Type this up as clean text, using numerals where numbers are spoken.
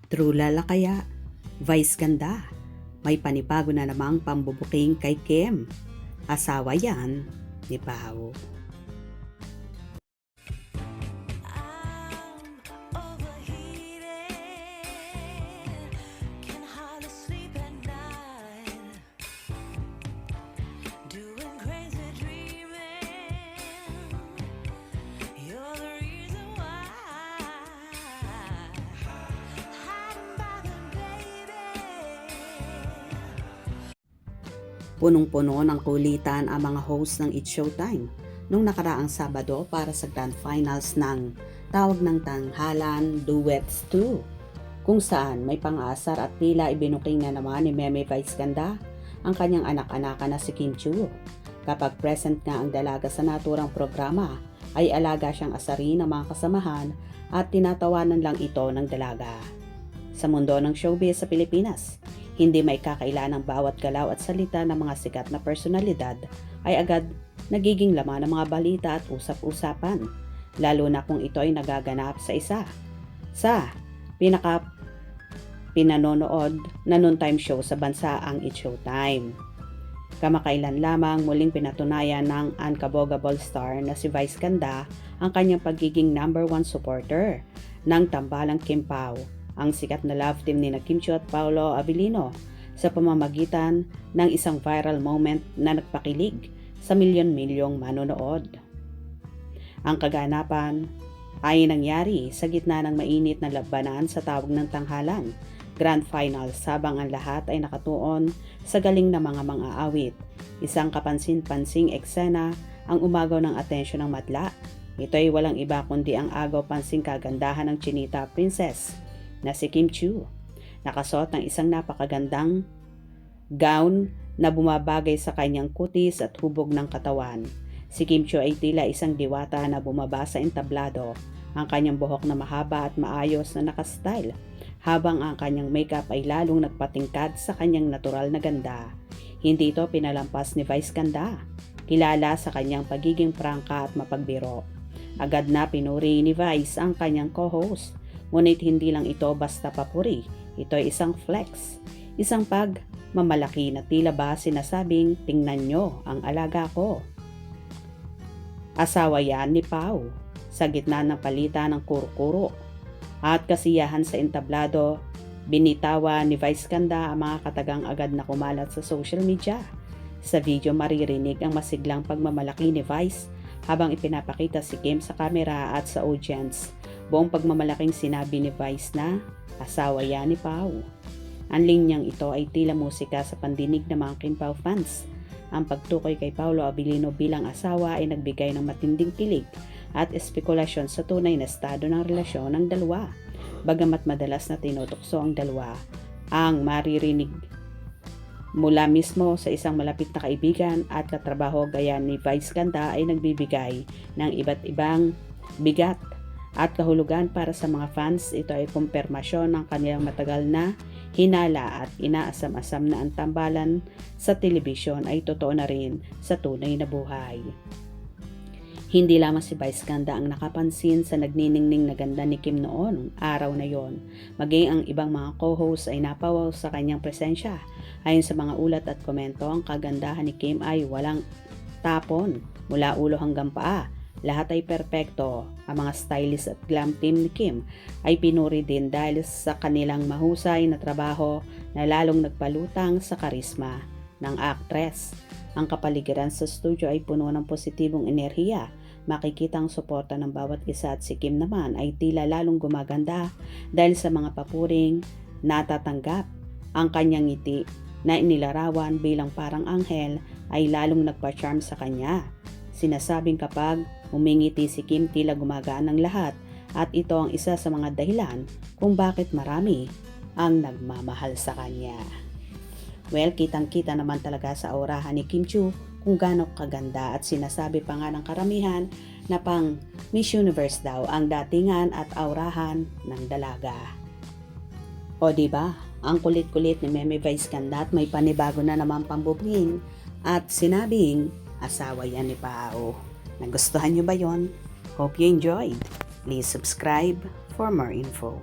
True lala kaya? Vice ganda. May panibago na namang pambubuking kay Kim. Asawa yan ni Pao. Punong-puno ng kulitan ang mga host ng It's Showtime nung nakaraang Sabado para sa Grand Finals ng Tawag ng Tanghalan Duets 2, kung saan may pang-aasar at tila ibinuking na naman ni Meme Vice Ganda ang kanyang anak-anakan na si Kim Chiu. Kapag present nga ang dalaga sa naturang programa, ay alaga siyang asarin ng mga kasamahan at tinatawanan lang ito ng dalaga. Sa mundo ng showbiz sa Pilipinas, hindi may kakailan ng bawat galaw at salita ng mga sikat na personalidad ay agad nagiging laman ng mga balita at usap-usapan, lalo na kung ito ay nagaganap sa pinanonood na noontime show sa bansa ang It's Showtime. Kamakailan lamang muling pinatunayan ng unkabogable star na si Vice Ganda ang kanyang pagiging number 1 supporter ng tambalang Kim Pao, ang sikat na love team ni Kim Chiu at Paolo Abilino, sa pamamagitan ng isang viral moment na nagpakilig sa milyon-milyong manonood. Ang kaganapan ay nangyari sa gitna ng mainit na labanan sa Tawag ng Tanghalan Grand Final, habang ang lahat ay nakatuon sa galing na mga mang-aawit. Isang kapansin-pansing eksena ang umagaw ng atensyon ng madla. Ito ay walang iba kundi ang agaw-pansing kagandahan ng Chinita Princess na si Kim Chiu. Nakasuot ng isang napakagandang gown na bumabagay sa kanyang kutis at hubog ng katawan. Si Kim Chiu ay tila isang diwata na bumaba sa entablado. Ang kanyang buhok na mahaba at maayos na nakastyle, habang ang kanyang makeup ay lalong nagpatingkad sa kanyang natural na ganda. Hindi ito pinalampas ni Vice Ganda, kilala sa kanyang pagiging prangka at mapagbiro. Agad na pinuri ni Vice ang kanyang co-host. Ngunit hindi lang ito basta papuri, ito ay isang flex, isang pagmamalaki na tila ba sinasabing, tingnan nyo ang alaga ko. Asawa yan ni Pao. Sa gitna ng palitan ng kuro-kuro at kasiyahan sa entablado, binitawa ni Vice Ganda ang mga katagang agad na kumalat sa social media. Sa video maririnig ang masiglang pagmamalaki ni Vice habang ipinapakita si Kim sa kamera at sa audience. Buong pagmamalaking sinabi ni Vice na asawa yan ni Pao. Ang linyang ito ay tila musika sa pandinig ng mga Kim Pao fans. Ang pagtukoy kay Paolo Abilino bilang asawa ay nagbigay ng matinding kilig at espekulasyon sa tunay na estado ng relasyon ng dalawa. Bagamat madalas na tinutokso ang dalawa, ang maririnig mula mismo sa isang malapit na kaibigan at katrabaho gaya ni Vice Ganda ay nagbibigay ng iba't ibang bigat at kahulugan para sa mga fans. Ito ay kumpirmasyon ng kanilang matagal na hinala at inaasam-asam na ang tambalan sa telebisyon ay totoo na rin sa tunay na buhay. Hindi lamang si Vice Ganda ang nakapansin sa nagniningning na ganda ni Kim noon araw na yon, maging ang ibang mga co-hosts ay napawaw sa kanyang presensya. Ayon sa mga ulat at komento, ang kagandahan ni Kim ay walang tapon mula ulo hanggang paa. Lahat ay perpekto. Ang mga stylist at glam team ni Kim ay pinuri din dahil sa kanilang mahusay na trabaho na lalong nagpalutang sa karisma ng actress. Ang kapaligiran sa studio ay puno ng positibong enerhiya. Makikita ang suporta ng bawat isa at si Kim naman ay tila lalong gumaganda dahil sa mga papuring natatanggap. Ang kanyang ngiti na inilarawan bilang parang anghel ay lalong nagpa-charm sa kanya. Sinasabing kapag umingiti si Kim tila gumagaan ng lahat, at ito ang isa sa mga dahilan kung bakit marami ang nagmamahal sa kanya. Well, kitang-kita naman talaga sa aurahan ni Kim Chiu kung gaano kaganda, at sinasabi pa nga ng karamihan na pang Miss Universe daw ang datingan at aurahan ng dalaga. O diba, ang kulit-kulit ni Meme Vice Ganda at may panibago na naman pambubling at sinabing asawa yan ni Pao. Nagustuhan nyo ba yon? Hope you enjoyed. Please subscribe for more info.